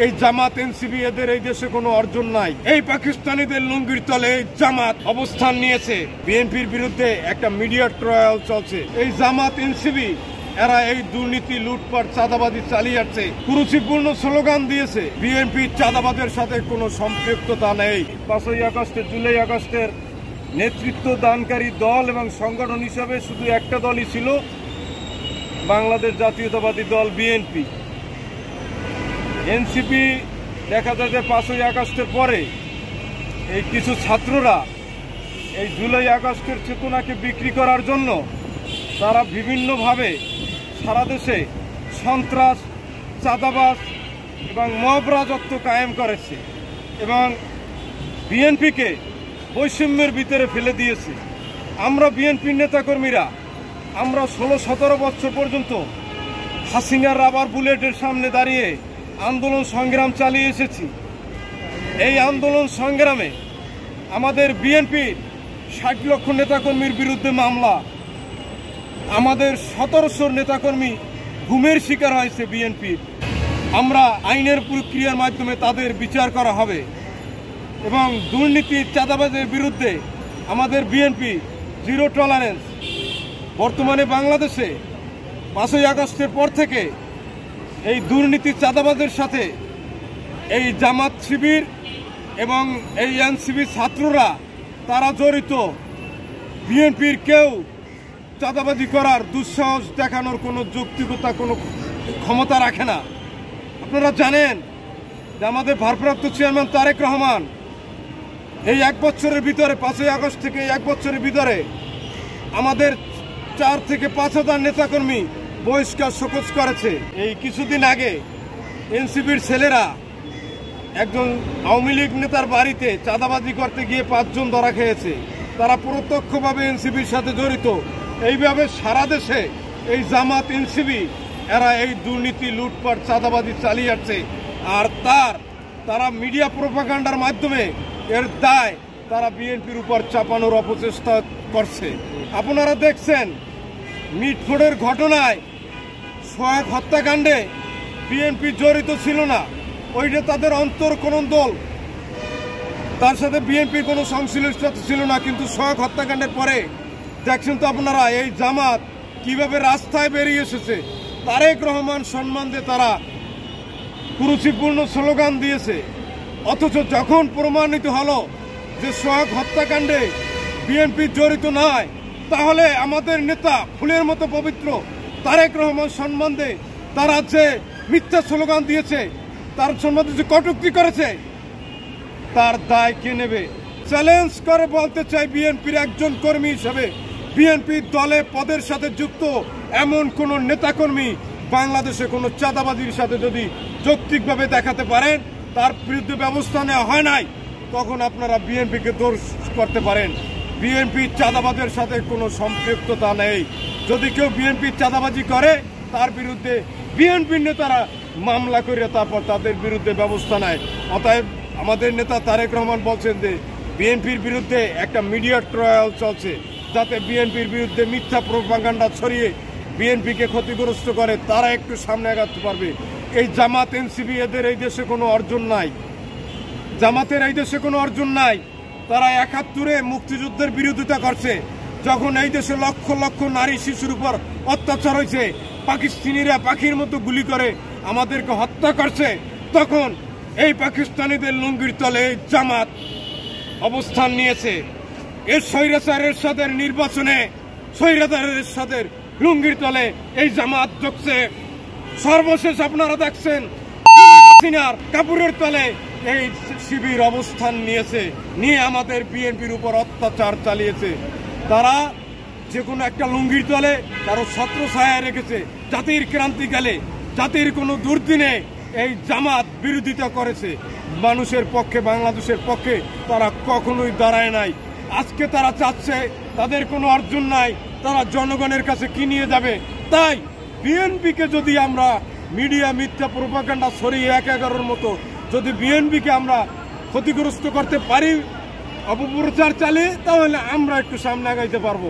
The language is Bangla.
এই জামাত এনসিপি এদের এই দেশে কোনো অর্জন নাই। এই পাকিস্তানিদের লুঙ্গির তলে জামাত অবস্থান নিয়েছে। বিএনপির বিরুদ্ধে একটা মিডিয়া ট্রায়াল চলছে। এই জামাত এনসিপি এরা এই দুর্নীতি, লুটপাট, চাঁদাবাজি চালিয়ে যাচ্ছে। কুরুচিপূর্ণ স্লোগান দিয়েছে। বিএনপি চাঁদাবাদের সাথে কোনো সম্পৃক্ততা নেই। 5ই আগস্টের, জুলাই আগস্টের নেতৃত্ব দানকারী দল এবং সংগঠন হিসাবে শুধু একটা দলই ছিল, বাংলাদেশ জাতীয়তাবাদী দল বিএনপি। এনসিপি দেখা যায় যে 5ই আগস্টের পরে এই কিছু ছাত্ররা এই জুলাই আগস্টের চেতনাকে বিক্রি করার জন্য তারা বিভিন্নভাবে সারা দেশে সন্ত্রাস, চাঁদাবাজ এবং মব রাজত্ব কায়েম করেছে এবং বিএনপিকে বৈষম্যের ভিতরে ফেলে দিয়েছে। আমরা বিএনপির নেতাকর্মীরা আমরা 16-17 বছর পর্যন্ত হাসিনার রাবার বুলেটের সামনে দাঁড়িয়ে আন্দোলন সংগ্রাম চালিয়ে এসেছি। এই আন্দোলন সংগ্রামে আমাদের বিএনপির 60 লক্ষ নেতাকর্মীর বিরুদ্ধে মামলা, আমাদের 1700 নেতাকর্মী গুমের শিকার হয়েছে বিএনপির। আমরা আইনের প্রক্রিয়ার মাধ্যমে তাদের বিচার করা হবে এবং দুর্নীতি, চাঁদাবাজের বিরুদ্ধে আমাদের বিএনপি জিরো টলারেন্স। বর্তমানে বাংলাদেশে 5ই আগস্টের পর থেকে এই দুর্নীতি, চাঁদাবাজের সাথে এই জামাত শিবির এবং এই এনসিপি ছাত্ররা তারা জড়িত। বিএনপির কেউ চাঁদাবাজি করার দুঃসাহস দেখানোর কোনো যৌক্তিকতা, কোনো ক্ষমতা রাখে না। আপনারা জানেন যে আমাদের ভারপ্রাপ্ত চেয়ারম্যান তারেক রহমান এই 1 বছরের ভিতরে, 5ই আগস্ট থেকে 1 বছরের ভিতরে আমাদের 4 থেকে 5 হাজার নেতাকর্মী বহিষ্কার শোকজ করেছে। এই কিছুদিন আগে এনসিপির ছেলেরা একজন আওয়ামী লীগ নেতার বাড়িতে চাঁদাবাজি করতে গিয়ে 5 জন ধরা খেয়েছে। তারা প্রত্যক্ষভাবে এনসিপির সাথে জড়িত। এইভাবে সারা দেশে এই জামাত এনসিপি এরা এই দুর্নীতি, লুটপাট, চাঁদাবাজি চালিয়ে যাচ্ছে। আর তারা মিডিয়া প্রোপাগান্ডার মাধ্যমে এর দায় তারা বিএনপির উপর চাপানোর অপচেষ্টা করছে। আপনারা দেখছেন মিটফোর্ডের ঘটনায় সোহাগ হত্যাকাণ্ডে বিএনপি জড়িত ছিল না, ওইটা তাদের অন্তর্করণ দল, তার সাথে বিএনপির কোনো সংশ্লিষ্টতা ছিল না। কিন্তু সোহাগ হত্যাকাণ্ডের পরে দেখছেন তো আপনারা এই জামাত কিভাবে রাস্তায় বেরিয়ে এসেছে। তারেক রহমান সম্মান দিয়ে তারা কুরুচিপূর্ণ স্লোগান দিয়েছে। অথচ যখন প্রমাণিত হলো যে সোহাগ হত্যাকাণ্ডে বিএনপি জড়িত নয়, তাহলে আমাদের নেতা ফুলের মতো পবিত্র তারেক রহমান সম্বন্ধে তারা যে মিথ্যা স্লোগান দিয়েছে, তার সম্বন্ধে যে কটূক্তি করেছে, তার দায় কে নেবে? চ্যালেঞ্জ করে বলতে চাই বিএনপির একজন কর্মী হিসেবে, বিএনপি দলে পদের সাথে যুক্ত এমন কোন নেতাকর্মী বাংলাদেশে কোনো চাঁদাবাজির সাথে যদি যৌক্তিকভাবে দেখাতে পারেন তার বিরুদ্ধে ব্যবস্থা নেওয়া হয় নাই, তখন আপনারা বিএনপিকে দোষ করতে পারেন। বিএনপি চাঁদাবাজের সাথে কোনো সম্পৃক্ততা নেই। যদি কেউ বিএনপি চাঁদাবাজি করে তার বিরুদ্ধে বিএনপির নেতারা মামলা করে তারপর তাদের বিরুদ্ধে ব্যবস্থা নেয়। অতএব আমাদের নেতা তারেক রহমান বলছেন যে বিএনপির বিরুদ্ধে একটা মিডিয়া ট্রায়াল চলছে, যাতে বিএনপির বিরুদ্ধে মিথ্যা প্রোপাগান্ডা ছড়িয়ে বিএনপিকে ক্ষতিগ্রস্ত করে তারা একটু সামনে আগাতে পারবে। এই জামাত এনসিপি এদের এই দেশে কোনো অর্জন নাই। জামাতের এই দেশে কোনো অর্জন নাই। তারা 71-এ মুক্তিযুদ্ধের বিরোধিতা করছে। যখন এই দেশে লক্ষ লক্ষ নারী শিশুর উপর অত্যাচার হয়েছে, পাকিস্তানিরা পাখির মতো গুলি করে আমাদেরকে হত্যা করছে, তখন এই পাকিস্তানিদের লুঙ্গির তলে জামাত অবস্থান নিয়েছে। এর স্বৈরাচারের সাথে নির্বাচনে স্বৈরাচারের সাথে লুঙ্গির তলে এই জামাত ঢুকছে। সর্বশেষ আপনারা দেখছেন হাসিনার কাপড়ের তলে এই শিবির অবস্থান নিয়ে আমাদের বিএনপির উপর অত্যাচার চালিয়েছে। তারা যে কোনো একটা লুঙ্গির তলে তারা ছত্রছায়া রেখেছে। জাতির ক্রান্তিকালে, জাতির কোনো দুর্দিনে এই জামাত বিরোধিতা করেছে। মানুষের পক্ষে, বাংলাদেশের পক্ষে তারা কখনোই দাঁড়ায় নাই। আজকে তারা চাচ্ছে তাদের কোনো অর্জন নাই, তারা জনগণের কাছে কি নিয়ে যাবে। তাই বিএনপিকে যদি আমরা মিডিয়া মিথ্যা প্রোপাগান্ডা ছড়িয়ে 1-11-র মতো যদি বিএনপিকে আমরা ক্ষতিগ্রস্ত করতে পারি, অপপ্রচার চালিয়ে, তাহলে আমরা একটু সামনে আগাইতে পারবো।